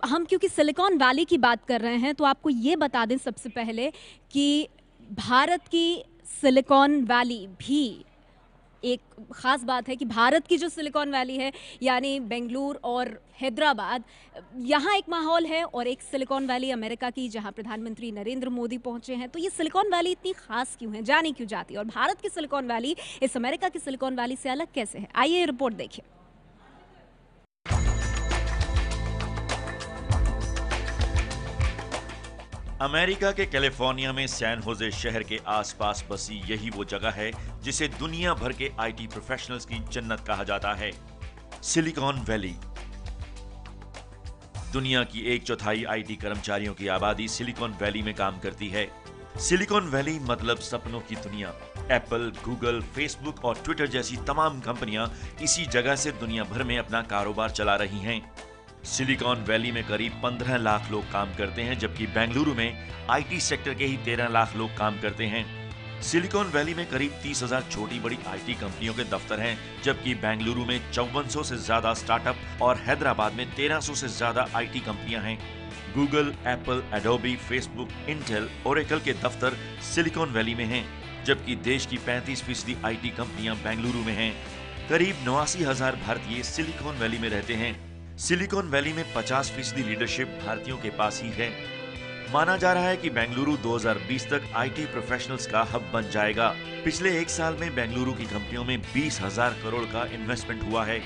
हम क्योंकि silicon valley की बात कर रहे हैं तो आपको ये बता दें सबसे पहले कि भारत की सिलिकॉन वैली भी एक ख़ास बात है कि भारत की जो सिलिकॉन वैली है यानी बेंगलुरु और हैदराबाद, यहाँ एक माहौल है और एक सिलिकॉन वैली अमेरिका की जहाँ प्रधानमंत्री नरेंद्र मोदी पहुंचे हैं। तो ये सिलिकॉन वैली इतनी खास क्यों है, जानी क्यों जाती है, और भारत की सिलिकॉन वैली इस अमेरिका की सिलिकॉन वैली से अलग कैसे है, आइए रिपोर्ट देखिए। अमेरिका के कैलिफोर्निया में सैन होजे शहर के आसपास बसी यही वो जगह है जिसे दुनिया भर के आईटी प्रोफेशनल्स की जन्नत कहा जाता है, सिलिकॉन वैली। दुनिया की 1/4 आईटी कर्मचारियों की आबादी सिलिकॉन वैली में काम करती है। सिलिकॉन वैली मतलब सपनों की दुनिया। एप्पल, गूगल, फेसबुक और ट्विटर जैसी तमाम कंपनियां इसी जगह से दुनिया भर में अपना कारोबार चला रही हैं। सिलिकॉन वैली में करीब 15 लाख लोग काम करते हैं, जबकि बेंगलुरु में आईटी सेक्टर के ही 13 लाख लोग काम करते हैं। सिलिकॉन वैली में करीब 30,000 छोटी बड़ी आईटी कंपनियों के दफ्तर हैं, जबकि बेंगलुरु में 5400 से ज्यादा स्टार्टअप और हैदराबाद में 1300 से ज्यादा आईटी कंपनियां हैं। Google, Apple, Adobe, Facebook, Intel, Oracle के दफ्तर सिलिकॉन वैली में हैं, जबकि देश की 35% आईटी कंपनियां बेंगलुरु में हैं। करीब 89,000 भारतीय सिलिकॉन वैली में रहते हैं। सिलिकॉन वैली में 50% लीडरशिप भारतीयों के पास ही है। माना जा रहा है कि बेंगलुरु 2020 तक आईटी प्रोफेशनल्स का हब बन जाएगा। पिछले 1 साल में बेंगलुरु की कंपनियों में 20,000 करोड़ का इन्वेस्टमेंट हुआ है।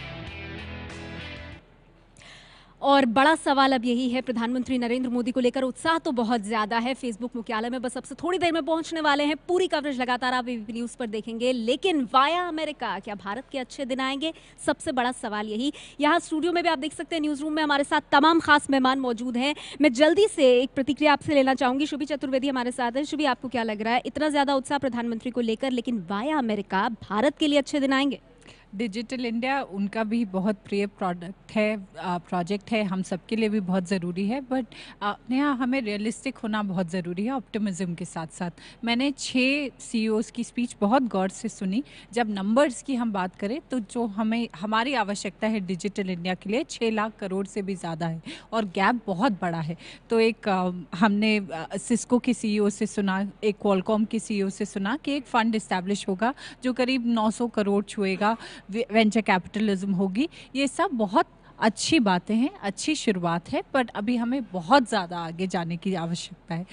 और बड़ा सवाल अब यही है, प्रधानमंत्री नरेंद्र मोदी को लेकर उत्साह तो बहुत ज़्यादा है। फेसबुक मुख्यालय में बस अब से थोड़ी देर में पहुंचने वाले हैं। पूरी कवरेज लगातार आप एबीपी न्यूज़ पर देखेंगे। लेकिन वाया अमेरिका क्या भारत के अच्छे दिन आएंगे, सबसे बड़ा सवाल यही। यहाँ स्टूडियो में भी आप देख सकते हैं, न्यूज़ रूम में हमारे साथ तमाम खास मेहमान मौजूद हैं। मैं जल्दी से एक प्रतिक्रिया आपसे लेना चाहूँगी। शुभी चतुर्वेदी हमारे साथ हैं। शुभी, आपको क्या लग रहा है, इतना ज़्यादा उत्साह प्रधानमंत्री को लेकर, लेकिन वाया अमेरिका भारत के लिए अच्छे दिन आएंगे? डिजिटल इंडिया उनका भी बहुत प्रिय प्रोजेक्ट है, हम सबके लिए भी बहुत ज़रूरी है। बट नेहा, हमें रियलिस्टिक होना बहुत ज़रूरी है ऑप्टिमिज्म के साथ साथ। मैंने 6 CEOs की स्पीच बहुत गौर से सुनी। जब नंबर्स की हम बात करें तो जो हमारी आवश्यकता है डिजिटल इंडिया के लिए 6 लाख करोड़ से भी ज़्यादा है और गैप बहुत बड़ा है। तो एक हमने सिस्को के CEO से सुना, एक क्वालकॉम के CEO से सुना कि एक फ़ंड इस्टेब्लिश होगा जो करीब 900 करोड़ छुएगा, वेंचर कैपिटलिज्म होगी। ये सब बहुत अच्छी बातें हैं, अच्छी शुरुआत है, पर अभी हमें बहुत ज़्यादा आगे जाने की आवश्यकता है।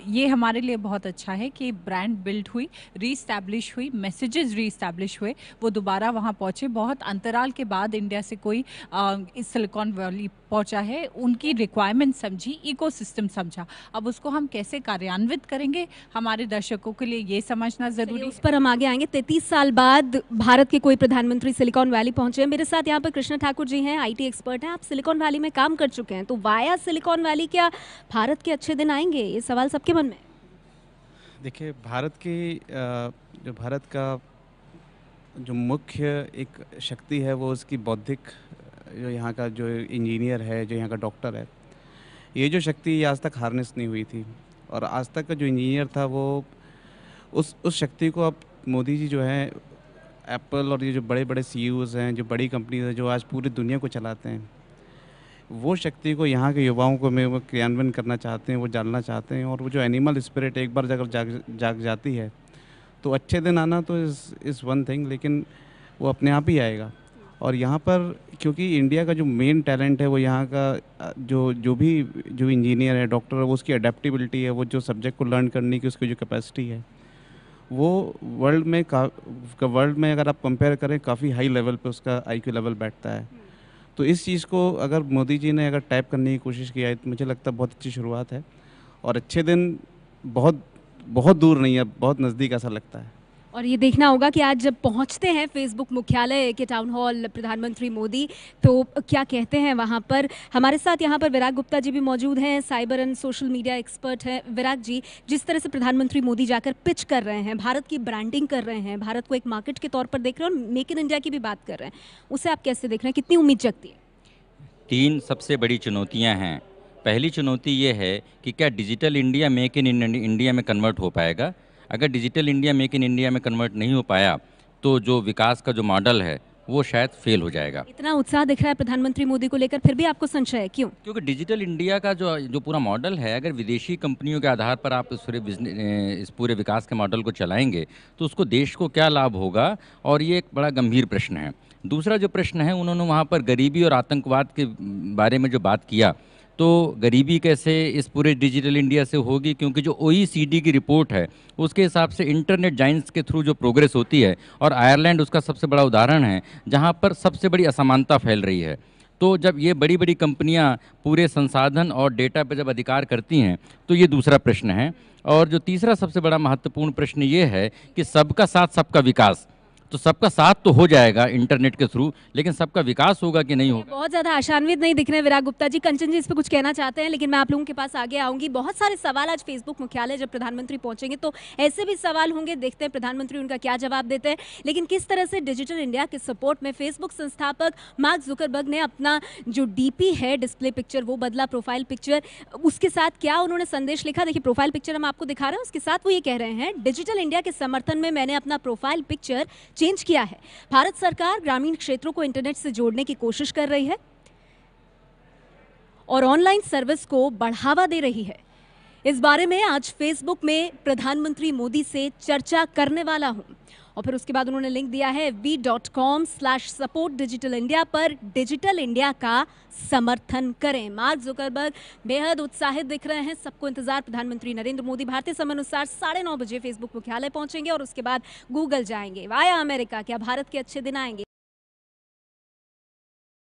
ये हमारे लिए बहुत अच्छा है कि ब्रांड बिल्ड हुई, रीस्टैब्लिश हुई, मैसेजेस रीस्टैब्लिश हुए, वो दोबारा वहाँ पहुँचे। बहुत अंतराल के बाद इंडिया से कोई इस सिलिकॉन वैली पहुँचा है, उनकी रिक्वायरमेंट समझी, इकोसिस्टम समझा। अब उसको हम कैसे कार्यान्वित करेंगे, हमारे दर्शकों के लिए ये समझना ज़रूरी है। उस पर हम आगे आएंगे। 33 साल बाद भारत के कोई प्रधानमंत्री सिलिकॉन वैली पहुंचे हैं। मेरे साथ यहाँ पर कृष्णा ठाकुर जी हैं, आईटी एक्सपर्ट हैं। आप सिलिकॉन वैली में काम कर चुके हैं, तो वाया सिलिकॉन वैली क्या भारत के अच्छे दिन आएंगे, ये सवाल सबके मन में। देखिए, भारत का जो मुख्य एक शक्ति है वो उसकी बौद्धिक, जो यहाँ का जो इंजीनियर है, जो यहाँ का डॉक्टर है, ये जो शक्ति आज तक हार्नेस नहीं हुई थी। और आज तक का जो इंजीनियर था वो उस शक्ति को अब मोदी जी जो है, एप्पल और ये जो बड़े बड़े CEOs हैं, जो बड़ी कंपनीज हैं जो आज पूरी दुनिया को चलाते हैं, वो शक्ति को यहाँ के युवाओं को में वो क्रियान्वयन करना चाहते हैं, वो डालना चाहते हैं। और वो जो एनिमल स्पिरिट एक बार अगर जाग जाती है तो अच्छे दिन आना तो इज़ वन थिंग, लेकिन वो अपने आप ही आएगा। और यहाँ पर क्योंकि इंडिया का जो मेन टैलेंट है वो यहाँ का जो इंजीनियर है, डॉक्टर है, वो उसकी अडेप्टिबिलिटी है, वो जो सब्जेक्ट को लर्न करने की उसकी जो कैपेसिटी है, वो वर्ल्ड में अगर आप कंपेयर करें काफ़ी हाई लेवल पे उसका IQ लेवल बैठता है। तो इस चीज़ को अगर मोदी जी ने अगर टैप करने की कोशिश किया है तो मुझे लगता है बहुत अच्छी शुरुआत है और अच्छे दिन बहुत बहुत दूर नहीं है, बहुत नज़दीक ऐसा लगता है। और ये देखना होगा कि आज जब पहुंचते हैं फेसबुक मुख्यालय के टाउन हॉल प्रधानमंत्री मोदी, तो क्या कहते हैं वहां पर। हमारे साथ यहाँ पर विराग गुप्ता जी भी मौजूद हैं, cyber and social media expert हैं। विराग जी, जिस तरह से प्रधानमंत्री मोदी जाकर पिच कर रहे हैं, भारत की ब्रांडिंग कर रहे हैं, भारत को एक मार्केट के तौर पर देख रहे हैं और मेक इन इंडिया की भी बात कर रहे हैं, उसे आप कैसे देख रहे हैं, कितनी उम्मीद जगती है? 3 सबसे बड़ी चुनौतियां हैं। पहली चुनौती ये है कि क्या digital India make in India में कन्वर्ट हो पाएगा। अगर digital India make in India में कन्वर्ट नहीं हो पाया तो जो विकास का जो मॉडल है वो शायद फेल हो जाएगा। इतना उत्साह दिख रहा है प्रधानमंत्री मोदी को लेकर, फिर भी आपको संशय है, क्यों? क्योंकि डिजिटल इंडिया का जो जो पूरा मॉडल है, अगर विदेशी कंपनियों के आधार पर आप इस पूरे विकास के मॉडल को चलाएंगे तो उसको देश को क्या लाभ होगा, और ये एक बड़ा गंभीर प्रश्न है। दूसरा जो प्रश्न है, उन्होंने वहाँ पर गरीबी और आतंकवाद के बारे में जो बात किया, तो गरीबी कैसे इस पूरे डिजिटल इंडिया से होगी, क्योंकि जो OECD की रिपोर्ट है उसके हिसाब से इंटरनेट जाइंट्स के थ्रू जो प्रोग्रेस होती है, और आयरलैंड उसका सबसे बड़ा उदाहरण है जहाँ पर सबसे बड़ी असमानता फैल रही है। तो जब ये बड़ी बड़ी कंपनियां पूरे संसाधन और डेटा पर जब अधिकार करती हैं, तो ये दूसरा प्रश्न है। और जो तीसरा सबसे बड़ा महत्वपूर्ण प्रश्न ये है कि सबका साथ सबका विकास, तो सबका साथ तो हो जाएगा इंटरनेट के थ्रू, लेकिन सबका विकास होगा कि नहीं होगा। बहुत ज्यादा आशान्वित नहीं दिख रहे हैं विराग गुप्ता जी। कंचन जी इस पे कुछ कहना चाहते हैं, लेकिन मैं आप लोगों के पास आगे आऊंगी। बहुत सारे सवाल आज फेसबुक मुख्यालय जब प्रधानमंत्री पहुंचेंगे तो ऐसे भी सवाल होंगे, देखते हैं प्रधानमंत्री उनका क्या जवाब देते हैं। लेकिन किस तरह से डिजिटल इंडिया के सपोर्ट में फेसबुक संस्थापक मार्क जुकरबर्ग ने अपना जो DP है, डिस्प्ले पिक्चर, वो बदला, प्रोफाइल पिक्चर, उसके साथ क्या उन्होंने संदेश लिखा। देखिए प्रोफाइल पिक्चर हम आपको दिखा रहे हैं, उसके साथ वो ये कह रहे हैं, डिजिटल इंडिया के समर्थन में मैंने अपना प्रोफाइल पिक्चर चेंज किया है। भारत सरकार ग्रामीण क्षेत्रों को इंटरनेट से जोड़ने की कोशिश कर रही है और ऑनलाइन सर्विस को बढ़ावा दे रही है। इस बारे में आज फेसबुक में प्रधानमंत्री मोदी से चर्चा करने वाला हूं। और फिर उसके बाद उन्होंने लिंक दिया है v.com/support digital India पर डिजिटल इंडिया का समर्थन करें। मार्क जुकरबर्ग बेहद उत्साहित दिख रहे हैं। सबको इंतजार, प्रधानमंत्री नरेंद्र मोदी भारतीय समय अनुसार 9:30 बजे फेसबुक मुख्यालय पहुंचेंगे और उसके बाद गूगल जाएंगे वाया अमेरिका। क्या भारत के अच्छे दिन आएंगे?